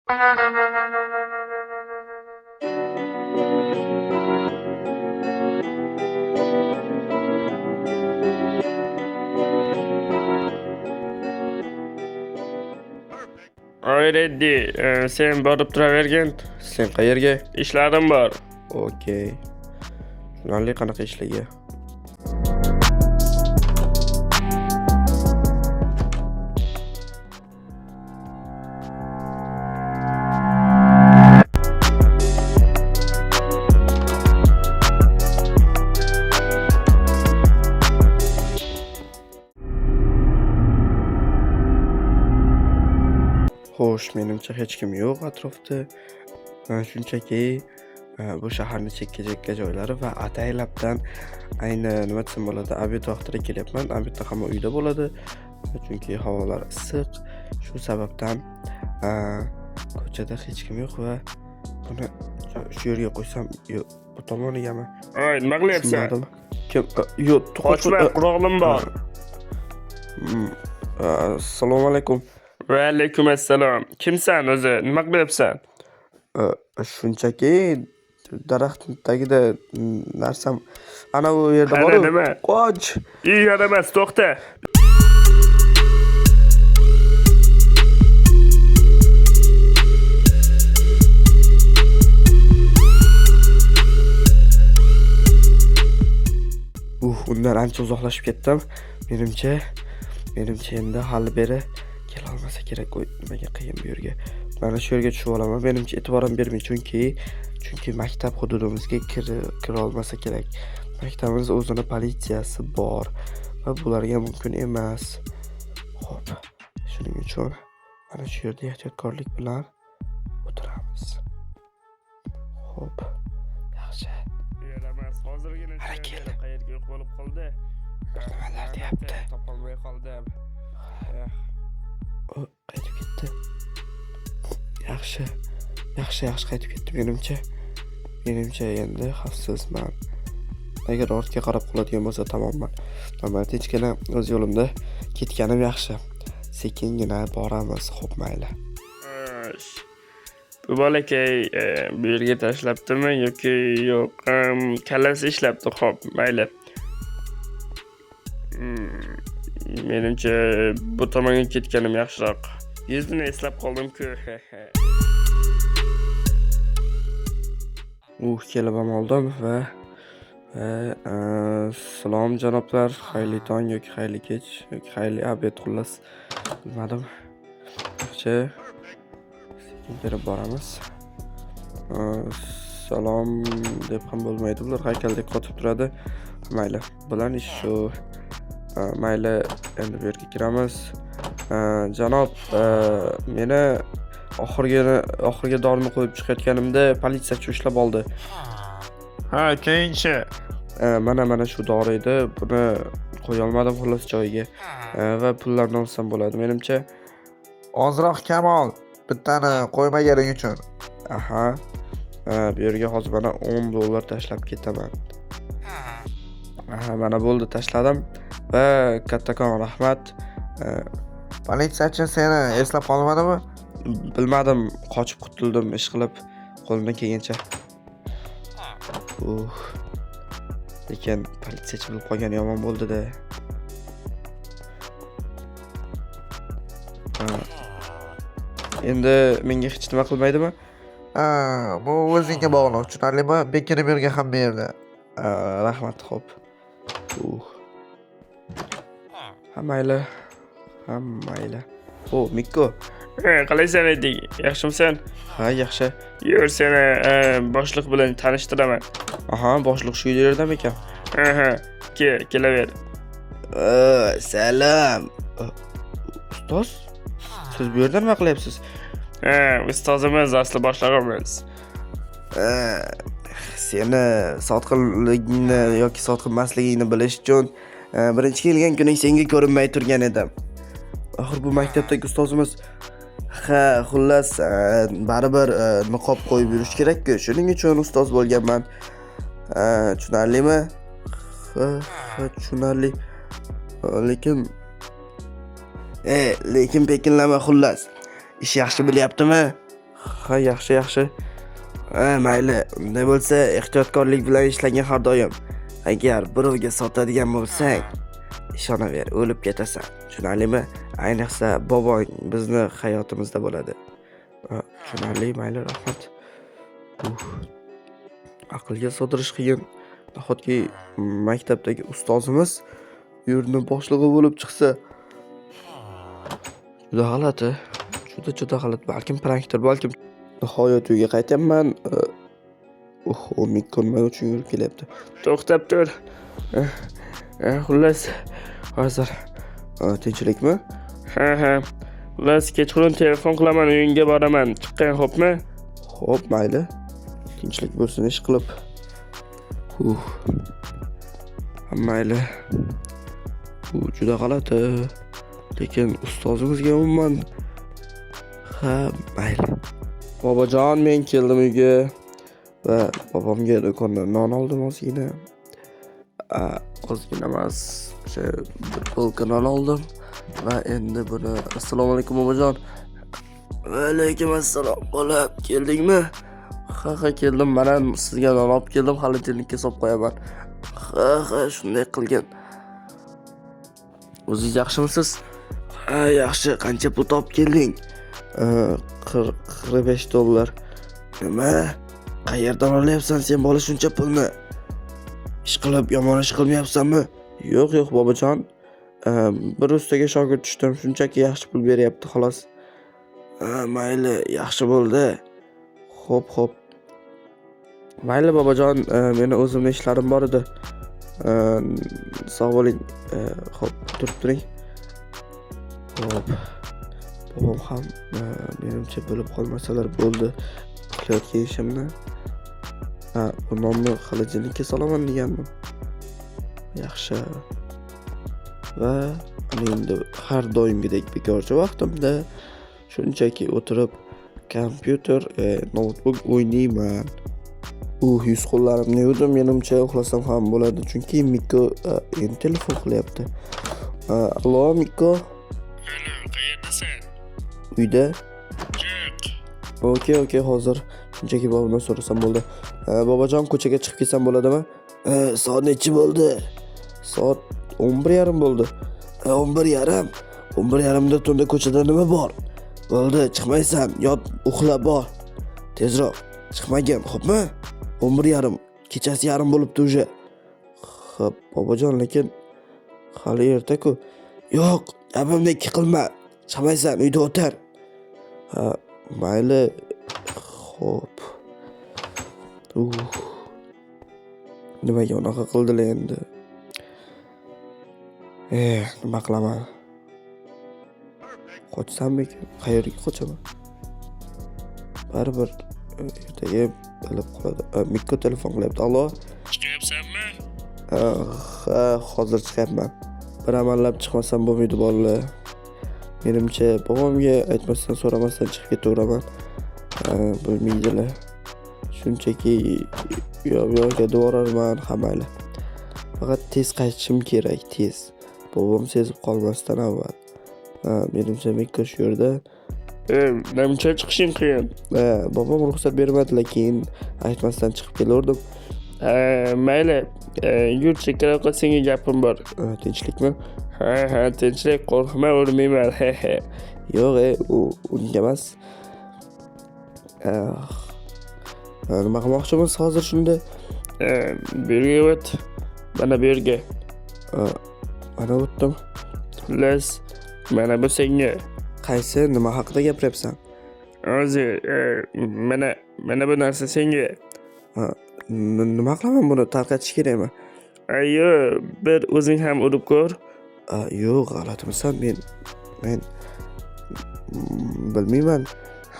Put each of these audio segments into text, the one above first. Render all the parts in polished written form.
Already, sen borib turavergin. Sen qayerga? Ishlarim bor. Okey. Tushunarli, qanaqa ishlarga? Xo'sh, menimcha hech kim yo'q atrofda. Shunchaki bu shaharning chekka joylari va ataylabdan ayni nima desam bo'ladi, obed vaqtida kelyapman. Obedda hamma uyda bo'ladi. Chunki havolar issiq. Shu sababdan ko'chada hech kim yo'q va buni shu yerga qo'ysam, bu tomonigami? Ay, nima qilyapsan? Kim? Yo'q, Qochma, quroqlim bor. Assalomu alaykum. Va alaykum assalom. Kimsan o'zi? Nima qilyapsan? Shunchaki daraxt tagida narsam ana u yerda Ana bor. nima? Qoch. Uyga emas, to'xta. Undan ancha uzoqlashib ketdim. Menimcha endi hali beri kela olmasa kerak. Nimaga qiyin bu yerga? Mana shu yerga tushib olaman. Menimcha e'tiborim bermay, chunki maktab hududimizga kira olmasa kerak. Maktabimiz o'zini politsiyasi bor va bularga mumkin emas. Xo'p, shuning uchun mana shu yerda ehtiyotkorlik bilan o'tiramiz. Xo'p, yaxshi. Emas, hozirgina qayerga yo'q bo'lib qoldi. Nimalar deyapti? Topolmay qoldim. Qaytib ketdi. Yaxshi qaytib ketdi. Menimcha endi xavfsizman. Agar ortga qarab qoladigan bo'lsa tamomman. Mana tinchgina o'z yo'limda ketganim yaxshi. Sekingina boramiz, xo'p mayli. Bu bolakay bu yerga tashlabdimi yoki yo'q? Kallasi ishlabdi, xo'p, mayli. Menimcha bu tomonga ketganim yaxshiroq. Yuzini eslab qoldim-ku. Kelib ham oldim va salom janoblar, xayrli tong yoki xayrli kech yoki xayrli obed, xullas bilmadim. Yaxshi. Sekin berib boramiz. Salom deb ham bo'lmaydi, bular haykaldek qotib turadi. Mayli, bular ish shu. Mayli, endi bu yerga kiramiz. Janob, meni oxirgi dorini qo'yib chiqayotganimda politsiyachi ushlab oldi. Ha, keyinchi. Mana shu dori edi. Buni qo'ya olmadim xullas joyiga. Va pullarni olsam bo'ladi. Menimcha Ozroq Kamol, bittani qo'ymaganing uchun. aha. Bu yerga hozir mana $10 tashlab ketaman. Aha, mana bo'ldi, tashladim va kattakon rahmat. Politsiyachi seni eslab qolmadimi? Bilmadim, qochib qutuldim ish qilib qo'limdan kelgancha. Lekin politsiyachi bo'lib qolgani yomon bo'ldi-da. Endi menga hech nima qilmaydimi? Bu o'zingga bog'liq, tushunarlimi? Bekinib yurgan hamma yerda. Rahmat, xo'p. Mayli. Mikko. Qalaysan edik? Yaxshimisan? Ha, yaxshi. Yur, seni boshliq bilan tanishtiraman. Aha, boshliq shu yerdami ekan? Aha, kelaver. Salom. Ustoz? Siz bu yerda nima qilyapsiz? Ustozimiz, asli boshlig'imiz. Seni sotqinligingni yoki sotqinmasligingni bilish uchun birinchi kelgan kuning senga ko'rinmay turgan edim. Axir bu maktabdagi ustozimiz. Ha, xullas, baribir niqob qo'yib yurish kerak-ku. Shuning uchun ustoz bo'lganman. Tushunarlimi? Ha, tushunarli. Lekin pekinlama xullas. Ish yaxshi bilyaptimi? Ha, yaxshi. Mayli, unday bo'lsa ehtiyotkorlik bilan ishlagan har doim. Agar birovga sotadigan bo'lsang, ishonaver, o'lib ketasan. Tushunarlimi? Ayniqsa bobong bizni hayotimizda bo'ladi. Tushunarli, mayli, rahmat. Aqlga sig'dirish qiyin. Nahotki maktabdagi ustozimiz yurtni boshlig'i bo'lib chiqsa, juda g'alati. Juda g'alati. Balkim prankdir, balkim. Nihoyat uyga qaytyapman. Mikko nima uchun yurib kelyapti? To'xtab tur. Xullas, hozir. Tinchlikmi? Ha. Xullas, kechqurun telefon qilaman, uyingga boraman. Chiqqan, xo'pmi? Xo'p, mayli. Tinchlik bo'lsin ish qilib. Mayli. Bu juda g'alati. Lekin ustozimizga umuman mayli. Bobojon, men keldim uyga va bobomga do'kondan non oldim ozgina. Ozgina emas, bir polka non oldim va endi buni assalomu alaykum bobojon. Va alaykum assalom. Bola, keldingmi? Ha, keldim. Mana sizga non olib keldim, xolodilnikka solib qo'yaman. Ha, shunday qilgin. O'zingiz yaxshimisiz? Ha, yaxshi. Qancha pul topib kelding? $45. Nima? Qayerdan olyapsan sen bola shuncha pulni? Ish qilib yomon ish qilmayapsanmi? Yo'q, bobojon. Bir ustaga shogird tushdim. Shunchaki yaxshi pul beryapti, xolos. Mayli, yaxshi bo'ldi. Xo'p. Mayli bobojon, meni o'zimning ishlarim bor edi. Sog' bo'ling. Xo'p, turib turing. Xo'p. Bobom ham menimcha bilib qolmasalar bo'ldi. Qilayotgan ishimni. Bu nonni xolodilnikka solaman degandim. Yaxshi. Va endi har doimgidek bekorchi vaqtimda shunchaki o'tirib kompyuter, notebook o'ynayman. 100 qo'llarimni yuvdim, menimcha uxlasam ham bo'ladi, chunki Mikko endi telefon qilyapti. Allo, Mikko. Qayerdasan? Uyda. Yo'q. Okey, hozir shunchaki bobomdan so'rasam bo'ldi. Bobojon, ko'chaga chiqib ketsam bo'ladimi? Soat nechi bo'ldi? Soat 11:30 bo'ldi. 11:30. 11:30da tunda ko'chada nima bor? Bo'ldi, chiqmaysan, yot, uxla bor. Tezroq, chiqmagin, xo'pmi? 11:30, kechasi yarim bo'libdi уже. Xo'p, bobojon, lekin hali erta-ku. Yo'q, gapimni qilma. Chiqmaysan, uyda o'tir. Ha, mayli. Xo'p. Nimaga unaqa qildilar endi? Nima qilaman? Qochsammi? Qayerga qochaman? Baribir ertaga bilib qoladi. Mikko telefon qilyapti. Allo? Chiqyapsanmi? Ha, hozir chiqyapman. Bir amallab chiqmasam bo'lmaydi bolalar. Menimcha bobomga aytmasdan so'ramasdan chiqib ketaveraman. Bilmaydilar. Shunchaki yo'q devorarman, mayli. Faqat tez qaytishim kerak, tez. Bobom sezib qolmasdan avval. Menimcha Mikko shu yerda. Namcha chiqishing qiyin. Bobom ruxsat bermadilar, keyin aytmasdan chiqib kelaverdim. Mayli, yurt chekaraqa senga gapim bor. Tinchlikmi? Ha, tinchlik, qo'rqma, o'lmayman. Yo'q, unga emas. Nima qilmoqchimiz hozir shunda? Bu yerga o't. Mana bu yerga. Mana o'tdim. Xullas, mana bu senga. Qaysi, nima haqida gapiryapsan? Hozir mana bu narsa senga. Nima qilaman buni? Tarqatish kerakmi? Ayyo, bir o'zing ham urib ko'r. Yo'q, g'alatisan, men bilmayman.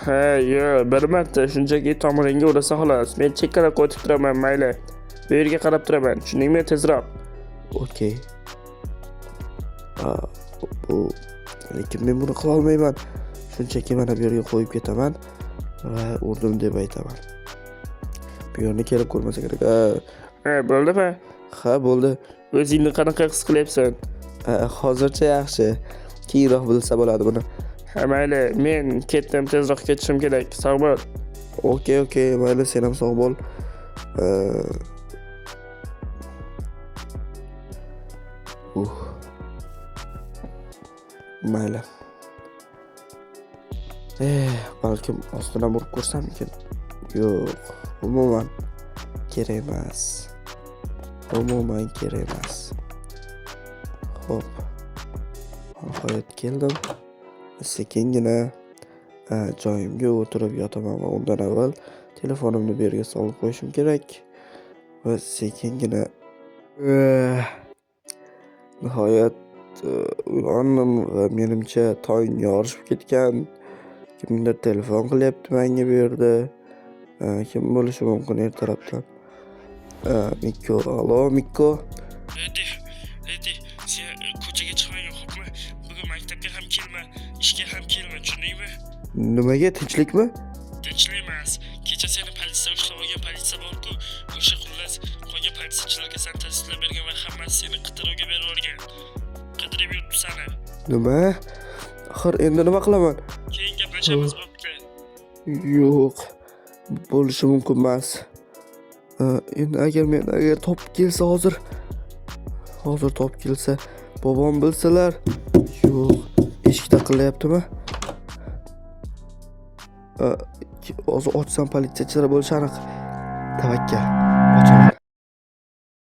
Ha, yo'q, bir marta shunchaki tomiringga urasa xolos. Men chekkaroq o'tib turaman, mayli. Bu yerga qarab turaman. Tushundingmi, tezroq? Okey. Lekin men buni qila olmayman. Shunchaki mana bu yerga qo'yib ketaman va urdim deb aytaman. Bu yerni kelib ko'rmasa kerak. Bo'ldimi? Ha, bo'ldi. O'zingni qanaqa his qilyapsan? Hozircha yaxshi. Keyinroq bilsa bo'ladi buni. Mayli, men ketdim, tezroq ketishim kerak. Sog' bo'l. Okey, mayli, sen ham sog' bo'l. Mayli. Balkim ostidan urib ko'rsammikin? Yo'q, umuman kerak emas. Xo'p. Nihoyat keldim. Sekingina joyimga o'tirib yotaman va undan avval telefonimni bu yerga solib qo'yishim kerak. Va sekingina nihoyat uyg'ondim va menimcha tong yorishib ketgan. Kimdir telefon qilyapti menga bu yerda. Kim bo'lishi mumkin ertalabdan? Mikko, alo Mikko. Edi, sen ko'chaga chiqmagin, xo'pmi? Bugun maktabga ham kelma, ishga ham kelma, tushundingmi? Nimaga, tinchlikmi? Tinchlik emas. Kecha seni politsiya ushlab olgan politsiya bor-ku, o'sha xullas qolgan politsiyachilarga san tasdiqlab bergan va hammasi seni qidiruvga berib olgan. Qidirib yuribdi seni. Nima? Axir endi nima qilaman? Keyin gaplashamiz bo'pti. Yo'q, bo'lishi mumkin emas. Endi agar top kelsa hozir top kelsa, bobom bilsalar, yo'q, eshik taqillayaptimi? Hozir ochsam politsiyachilar bo'lishi aniq. Tavakkal, ochaman.